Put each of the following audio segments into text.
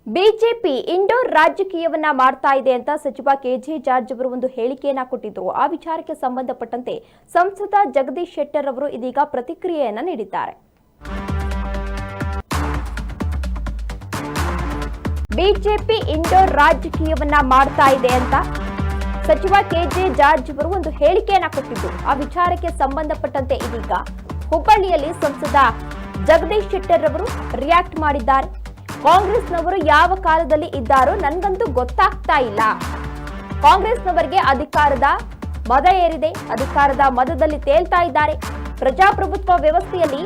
BJP indoor ರಾಜಕೀಯವನ್ನ ಮಾಡ್ತಾ ಇದೆ ಅಂತ ಸಚಿವ ಕೆಜೆ ಜಾರ್ಜ್ ಅವರು ಒಂದು ಹೇಳಿಕೆಯನ್ನ ಕೊಟ್ಟಿದ್ರು. ಆ ವಿಚಾರಕ್ಕೆ ಸಂಬಂಧಪಟ್ಟಂತೆ ಸಂಸದ ಜಗದೀಶ್ ಶೆಟ್ಟರ್ ಅವರು ಇದೀಗ ಪ್ರತಿಕ್ರಿಯೆಯನ್ನ ನೀಡಿದ್ದಾರೆ. ಬಿಜೆಪಿ ಇಂಡೋರ್ ರಾಜಕೀಯವನ್ನ ಮಾಡ್ತಾ ಇದೆ ಅಂತ ಸಚಿವ ಕೆಜೆ ಜಾರ್ಜ್ ಅವರು ಒಂದು ಹೇಳಿಕೆಯನ್ನ ಕೊಟ್ಟಿದ್ರು. ಆ ವಿಚಾರಕ್ಕೆ ಸಂಬಂಧಪಟ್ಟಂತೆ ಇದೀಗ ಹುಬ್ಬಳ್ಳಿಯಲ್ಲಿ ಸಂಸದ ಜಗದೀಶ್ ಶೆಟ್ಟರ್ ಅವರು ರಿಯಾಕ್ಟ್ ಮಾಡಿದ್ದಾರೆ. ಕಾಂಗ್ರೆಸ್ನವರು ಯಾವ ಕಾಲದಲ್ಲಿ ಇದ್ದಾರೋ ನನಗಂತೂ ಗೊತ್ತಾಗ್ತಾ ಇಲ್ಲ. ಕಾಂಗ್ರೆಸ್ನವರಿಗೆ ಅಧಿಕಾರದ ಮದ ಏರಿದೆ, ಅಧಿಕಾರದ ಮದದಲ್ಲಿ ತೇಲ್ತಾ ಇದ್ದಾರೆ. ಪ್ರಜಾಪ್ರಭುತ್ವ ವ್ಯವಸ್ಥೆಯಲ್ಲಿ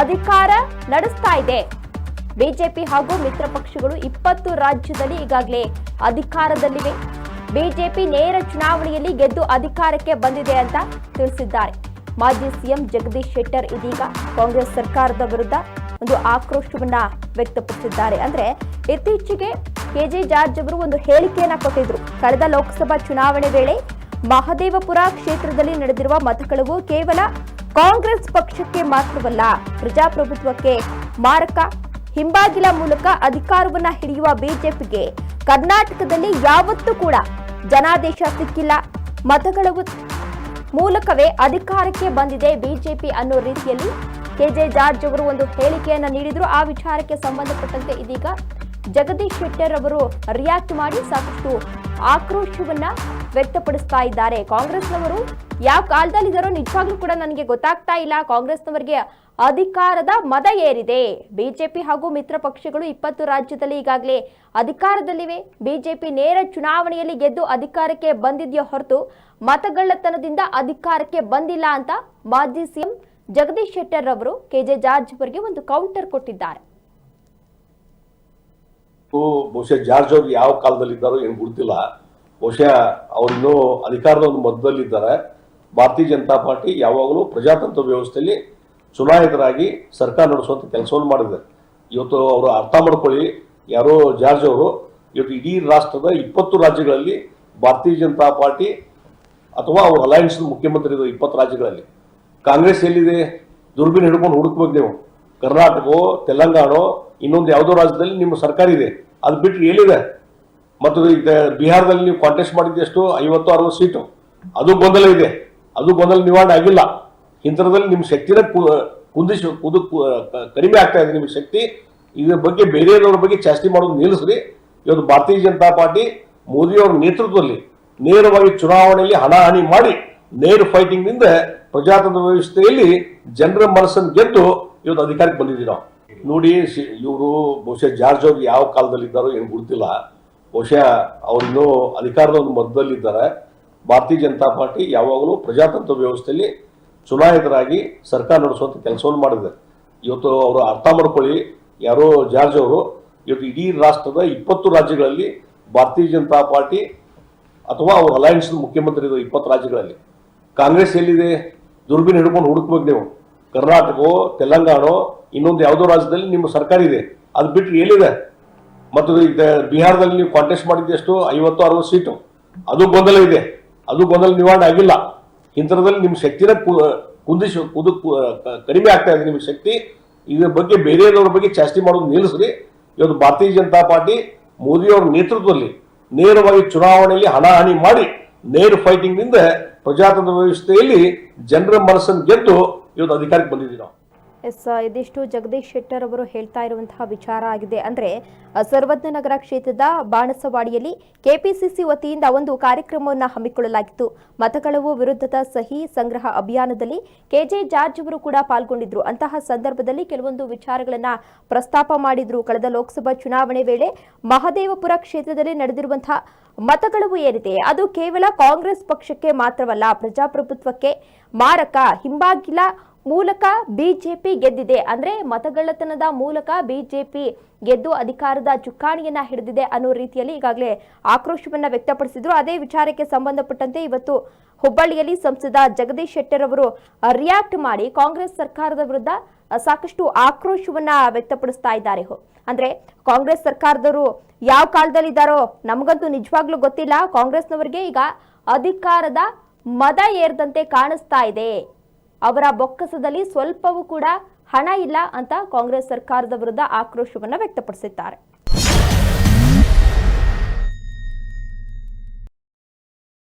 ಅಧಿಕಾರ ನಡೆಸ್ತಾ ಇದೆ. ಬಿಜೆಪಿ ಹಾಗೂ ಮಿತ್ರ ಪಕ್ಷಗಳು 20 ರಾಜ್ಯದಲ್ಲಿ ಈಗಾಗಲೇ ಅಧಿಕಾರದಲ್ಲಿವೆ. ಬಿಜೆಪಿ ನೇರ ಚುನಾವಣೆಯಲ್ಲಿ ಗೆದ್ದು ಅಧಿಕಾರಕ್ಕೆ ಬಂದಿದೆ ಅಂತ ತಿಳಿಸಿದ್ದಾರೆ. ಮಾಜಿ ಸಿಎಂ ಜಗದೀಶ್ ಶೆಟ್ಟರ್ ಇದೀಗ ಕಾಂಗ್ರೆಸ್ ಸರ್ಕಾರದ ವಿರುದ್ಧ ಒಂದು ಆಕ್ರೋಶವನ್ನ ವ್ಯಕ್ತಪಡಿಸಿದ್ದಾರೆ. ಅಂದ್ರೆ ಇತ್ತೀಚೆಗೆ ಕೆಜೆ ಜಾರ್ಜ್ ಅವರು ಒಂದು ಹೇಳಿಕೆಯನ್ನ ಕೊಟ್ಟಿದ್ರು. ಕಳೆದ ಲೋಕಸಭಾ ಚುನಾವಣೆ ವೇಳೆ ಮಹದೇವಪುರ ಕ್ಷೇತ್ರದಲ್ಲಿ ನಡೆದಿರುವ ಮತಗಳವು ಕೇವಲ ಕಾಂಗ್ರೆಸ್ ಪಕ್ಷಕ್ಕೆ ಮಾತ್ರವಲ್ಲ, ಪ್ರಜಾಪ್ರಭುತ್ವಕ್ಕೆ ಮಾರಕ. ಹಿಂಬಾಗಿಲ ಮೂಲಕ ಅಧಿಕಾರವನ್ನ ಹಿಡಿಯುವ ಬಿಜೆಪಿಗೆ ಕರ್ನಾಟಕದಲ್ಲಿ ಯಾವತ್ತೂ ಕೂಡ ಜನಾದೇಶ ಸಿಕ್ಕಿಲ್ಲ. ಮತಗಳ ಮೂಲಕವೇ ಅಧಿಕಾರಕ್ಕೆ ಬಂದಿದೆ ಬಿಜೆಪಿ ಅನ್ನೋ ರೀತಿಯಲ್ಲಿ ಕೆಜೆ ಜಾರ್ಜ್ ಅವರು ಒಂದು ಹೇಳಿಕೆಯನ್ನ ನೀಡಿದ್ರು. ಆ ವಿಚಾರಕ್ಕೆ ಸಂಬಂಧಪಟ್ಟಂತೆ ಇದೀಗ ಜಗದೀಶ್ ಶೆಟ್ಟರ್ ಅವರು ರಿಯಾಕ್ಟ್ ಮಾಡಿ ಸಾಕಷ್ಟು ಆಕ್ರೋಶವನ್ನ ವ್ಯಕ್ತಪಡಿಸ್ತಾ ಇದ್ದಾರೆ. ಕಾಂಗ್ರೆಸ್ನವರು ಯಾವ ಕಾಲದಲ್ಲಿದ್ದಾರೋ ನಿಜವಾಗ್ಲೂ ಕೂಡ ನನಗೆ ಗೊತ್ತಾಗ್ತಾ ಇಲ್ಲ. ಕಾಂಗ್ರೆಸ್ನವರಿಗೆ ಅಧಿಕಾರದ ಮದ ಏರಿದೆ. ಬಿಜೆಪಿ ಹಾಗೂ ಮಿತ್ರ ಪಕ್ಷಗಳು 20 ರಾಜ್ಯದಲ್ಲಿ ಈಗಾಗಲೇ ಅಧಿಕಾರದಲ್ಲಿವೆ. ಬಿಜೆಪಿ ನೇರ ಚುನಾವಣೆಯಲ್ಲಿ ಗೆದ್ದು ಅಧಿಕಾರಕ್ಕೆ ಬಂದಿದೆಯೋ ಹೊರತು ಮತಗಳ್ಳತನದಿಂದ ಅಧಿಕಾರಕ್ಕೆ ಬಂದಿಲ್ಲ ಅಂತ ಮಾಜಿ ಸಿಎಂ ಜಗದೀಶ್ ಶೆಟ್ಟರ್ ಅವರು ಕೆಜೆ ಜಾರ್ಜ್ ಅವರಿಗೆ ಒಂದು ಕೌಂಟರ್ ಕೊಟ್ಟಿದ್ದಾರೆ. ಬಹುಶಃ ಜಾರ್ಜ್ ಅವರು ಯಾವ ಕಾಲದಲ್ಲಿ ಇದ್ದಾರೋ ಏನು ಗೊತ್ತಿಲ್ಲ. ಬಹುಶಃ ಅವ್ರಿನ್ನೂ ಅಧಿಕಾರದ ಒಂದು ಮಧ್ಯದಲ್ಲಿದ್ದಾರೆ. ಭಾರತೀಯ ಜನತಾ ಪಾರ್ಟಿ ಯಾವಾಗಲೂ ಪ್ರಜಾತಂತ್ರ ವ್ಯವಸ್ಥೆಯಲ್ಲಿ ಚುನಾಯಿತರಾಗಿ ಸರ್ಕಾರ ನಡೆಸುವಂತ ಕೆಲಸವನ್ನು ಮಾಡಿದೆ. ಇವತ್ತು ಅವರು ಅರ್ಥ ಮಾಡ್ಕೊಳ್ಳಿ, ಯಾರೋ ಜಾರ್ಜ್ ಅವರು ಇವತ್ತು ಇಡೀ ರಾಷ್ಟ್ರದ 20 ರಾಜ್ಯಗಳಲ್ಲಿ ಭಾರತೀಯ ಜನತಾ ಪಾರ್ಟಿ ಅಥವಾ ಅವ್ರ ಅಲಯನ್ಸ್ ಮುಖ್ಯಮಂತ್ರಿ 20 ರಾಜ್ಯಗಳಲ್ಲಿ. ಕಾಂಗ್ರೆಸ್ ಎಲ್ಲಿದೆ? ದುರ್ಬಿನ್ ಹಿಡ್ಕೊಂಡು ಹುಡುಕ್ಬೇಕು ನೀವು. ಕರ್ನಾಟಕವೋ ತೆಲಂಗಾಣೋ ಇನ್ನೊಂದು ಯಾವುದೋ ರಾಜ್ಯದಲ್ಲಿ ನಿಮ್ಮ ಸರ್ಕಾರ ಇದೆ, ಅದು ಬಿಟ್ಟರೆ ಎಲ್ಲಿದೆ? ಮತ್ತು ಬಿಹಾರದಲ್ಲಿ ನೀವು ಕಾಂಟೆಸ್ಟ್ ಮಾಡಿದ್ದು ಎಷ್ಟು? 50-60 ಸೀಟು. ಅದು ಗೊಂದಲ ಇದೆ, ಅದು ಗೊಂದಲ ನಿವಾರಣೆ ಆಗಿಲ್ಲ. ಇಂಥರದಲ್ಲಿ ನಿಮ್ಮ ಶಕ್ತಿನ ಕಡಿಮೆ ಆಗ್ತಾ ಇದೆ. ನಿಮ್ಮ ಶಕ್ತಿ ಇದ್ರ ಬಗ್ಗೆ ಬೇರೆಯವರ ಬಗ್ಗೆ ಚಾಸ್ತಿ ಮಾಡೋದು ನಿಲ್ಲಿಸ್ರಿ. ಇವತ್ತು ಭಾರತೀಯ ಜನತಾ ಪಾರ್ಟಿ ಮೋದಿಯವರ ನೇತೃತ್ವದಲ್ಲಿ ನೇರವಾಗಿ ಚುನಾವಣೆಯಲ್ಲಿ ಹಣಾಹಣಿ ಮಾಡಿ ನೇರ ಫೈಟಿಂಗ್ ನಿಂದ ಪ್ರಜಾತಂತ್ರ ವ್ಯವಸ್ಥೆಯಲ್ಲಿ ಜನರ ಮನಸ್ಸನ್ನು ಗೆದ್ದು ಇವತ್ತು ಅಧಿಕಾರಕ್ಕೆ ಬಂದಿದ್ದೀವಿ ನಾವು. ನೋಡಿ, ಇವರು ಬಹುಶಃ ಜಾರ್ಜ್ ಅವರು ಯಾವ ಕಾಲದಲ್ಲಿ ಇದ್ದಾರೋ ಏನು ಗೊತ್ತಿಲ್ಲ. ಬಹುಶಃ ಅವ್ರಿನ್ನೂ ಅಧಿಕಾರದ ಒಂದು ಮಧ್ಯದಲ್ಲಿದ್ದಾರೆ. ಭಾರತೀಯ ಜನತಾ ಪಾರ್ಟಿ ಯಾವಾಗಲೂ ಪ್ರಜಾತಂತ್ರ ವ್ಯವಸ್ಥೆಯಲ್ಲಿ ಚುನಾಯಿತರಾಗಿ ಸರ್ಕಾರ ನಡೆಸುವಂತ ಕೆಲಸವನ್ನು ಮಾಡಿದೆ. ಇವತ್ತು ಅವರು ಅರ್ಥ ಮಾಡ್ಕೊಳ್ಳಿ, ಯಾರೋ ಜಾರ್ಜ್ ಅವರು ಇವತ್ತು ಇಡೀ ರಾಷ್ಟ್ರದ 20 ರಾಜ್ಯಗಳಲ್ಲಿ ಭಾರತೀಯ ಜನತಾ ಪಾರ್ಟಿ ಅಥವಾ ಅವ್ರ ಅಲಯನ್ಸ್ ಮುಖ್ಯಮಂತ್ರಿ 20 ರಾಜ್ಯಗಳಲ್ಲಿ. ಕಾಂಗ್ರೆಸ್ ಎಲ್ಲಿದೆ? ದುರ್ಬಿನ್ ಹಿಡ್ಕೊಂಡು ಹುಡುಕ್ಬೇಕು ನೀವು. ಕರ್ನಾಟಕವೋ ತೆಲಂಗಾಣೋ ಇನ್ನೊಂದು ಯಾವುದೋ ರಾಜ್ಯದಲ್ಲಿ ನಿಮ್ಮ ಸರ್ಕಾರ ಇದೆ, ಅದು ಬಿಟ್ಟರೆ ಎಲ್ಲಿದೆ? ಮತ್ತು ಬಿಹಾರದಲ್ಲಿ ನೀವು ಕಾಂಟೆಸ್ಟ್ ಮಾಡಿದ್ದು ಎಷ್ಟು? 50-60 ಸೀಟು. ಅದು ಗೊಂದಲ ಇದೆ, ಅದು ಗೊಂದಲ ನಿವಾರಣೆ ಆಗಿಲ್ಲ. ಇಂಥರದಲ್ಲಿ ನಿಮ್ಮ ಶಕ್ತಿನ ಕಡಿಮೆ ಆಗ್ತಾ ಇದೆ. ನಿಮ್ಮ ಶಕ್ತಿ ಇದ್ರ ಬಗ್ಗೆ ಬೇರೆಯವರ ಬಗ್ಗೆ ಚಾಸ್ತಿ ಮಾಡೋದು ನಿಲ್ಲಿಸ್ರಿ. ಇವತ್ತು ಭಾರತೀಯ ಜನತಾ ಪಾರ್ಟಿ ಮೋದಿಯವರ ನೇತೃತ್ವದಲ್ಲಿ ನೇರವಾಗಿ ಚುನಾವಣೆಯಲ್ಲಿ ಹಣಾಹಣಿ ಮಾಡಿ ನೇರ ಫೈಟಿಂಗ್ ನಿಂದ ಪ್ರಜಾತಂತ್ರ ವ್ಯವಸ್ಥೆಯಲ್ಲಿ ಜನರ ಮನಸ್ಸನ್ನು ಗೆದ್ದು ಇವತ್ತು ಅಧಿಕಾರಕ್ಕೆ ಬಂದಿದ್ದೀವಿ ನಾವು. ಇದಿಷ್ಟು ಜಗದೀಶ್ ಶೆಟ್ಟರ್ ಅವರು ಹೇಳ್ತಾ ಇರುವಂತಹ ವಿಚಾರ ಆಗಿದೆ. ಅಂದ್ರೆ ಸರ್ವಜ್ಞ ನಗರ ಕ್ಷೇತ್ರದ ಬಾಣಸವಾಡಿಯಲ್ಲಿ ಕೆಪಿಸಿಸಿ ವತಿಯಿಂದ ಒಂದು ಕಾರ್ಯಕ್ರಮವನ್ನು ಹಮ್ಮಿಕೊಳ್ಳಲಾಗಿತ್ತು. ಮತಗಳವು ವಿರುದ್ಧದ ಸಹಿ ಸಂಗ್ರಹ ಅಭಿಯಾನದಲ್ಲಿ ಕೆಜೆ ಜಾರ್ಜ್ ಅವರು ಕೂಡ ಪಾಲ್ಗೊಂಡಿದ್ರು. ಅಂತಹ ಸಂದರ್ಭದಲ್ಲಿ ಕೆಲವೊಂದು ವಿಚಾರಗಳನ್ನ ಪ್ರಸ್ತಾಪ ಮಾಡಿದ್ರು. ಕಳೆದ ಲೋಕಸಭಾ ಚುನಾವಣೆ ವೇಳೆ ಮಹದೇವಪುರ ಕ್ಷೇತ್ರದಲ್ಲಿ ನಡೆದಿರುವಂತಹ ಮತಗಳವು ಏನಿದೆ ಅದು ಕೇವಲ ಕಾಂಗ್ರೆಸ್ ಪಕ್ಷಕ್ಕೆ ಮಾತ್ರವಲ್ಲ, ಪ್ರಜಾಪ್ರಭುತ್ವಕ್ಕೆ ಮಾರಕ. ಹಿಂಬಾಗಿಲ ಮೂಲಕ ಬಿಜೆಪಿ ಗೆದ್ದಿದೆ. ಅಂದ್ರೆ ಮತಗಳ್ಳತನದ ಮೂಲಕ ಬಿಜೆಪಿ ಗೆದ್ದು ಅಧಿಕಾರದ ಚುಕ್ಕಾಣಿಯನ್ನ ಹಿಡಿದಿದೆ ಅನ್ನೋ ರೀತಿಯಲ್ಲಿ ಈಗಾಗಲೇ ಆಕ್ರೋಶವನ್ನ ವ್ಯಕ್ತಪಡಿಸಿದ್ರು. ಅದೇ ವಿಚಾರಕ್ಕೆ ಸಂಬಂಧಪಟ್ಟಂತೆ ಇವತ್ತು ಹುಬ್ಬಳ್ಳಿಯಲ್ಲಿ ಸಂಸದ ಜಗದೀಶ್ ಶೆಟ್ಟರ್ ಅವರು ರಿಯಾಕ್ಟ್ ಮಾಡಿ ಕಾಂಗ್ರೆಸ್ ಸರ್ಕಾರದ ವಿರುದ್ಧ ಸಾಕಷ್ಟು ಆಕ್ರೋಶವನ್ನ ವ್ಯಕ್ತಪಡಿಸ್ತಾ ಇದ್ದಾರೆ. ಅಂದ್ರೆ ಕಾಂಗ್ರೆಸ್ ಸರ್ಕಾರದವರು ಯಾವ ಕಾಲದಲ್ಲಿ ಇದ್ದಾರೋ ನಮಗಂತೂ ನಿಜವಾಗ್ಲೂ ಗೊತ್ತಿಲ್ಲ. ಕಾಂಗ್ರೆಸ್ನವರಿಗೆ ಈಗ ಅಧಿಕಾರದ ಮದ ಏರ್ದಂತೆ ಕಾಣಿಸ್ತಾ ಇದೆ. ಅವರ ಬೊಕ್ಕಸದಲ್ಲಿ ಸ್ವಲ್ಪವೂ ಕೂಡ ಹಣ ಇಲ್ಲ ಅಂತ ಕಾಂಗ್ರೆಸ್ ಸರ್ಕಾರದ ವಿರುದ್ಧ ಆಕ್ರೋಶವನ್ನ ವ್ಯಕ್ತಪಡಿಸಿದ್ದಾರೆ.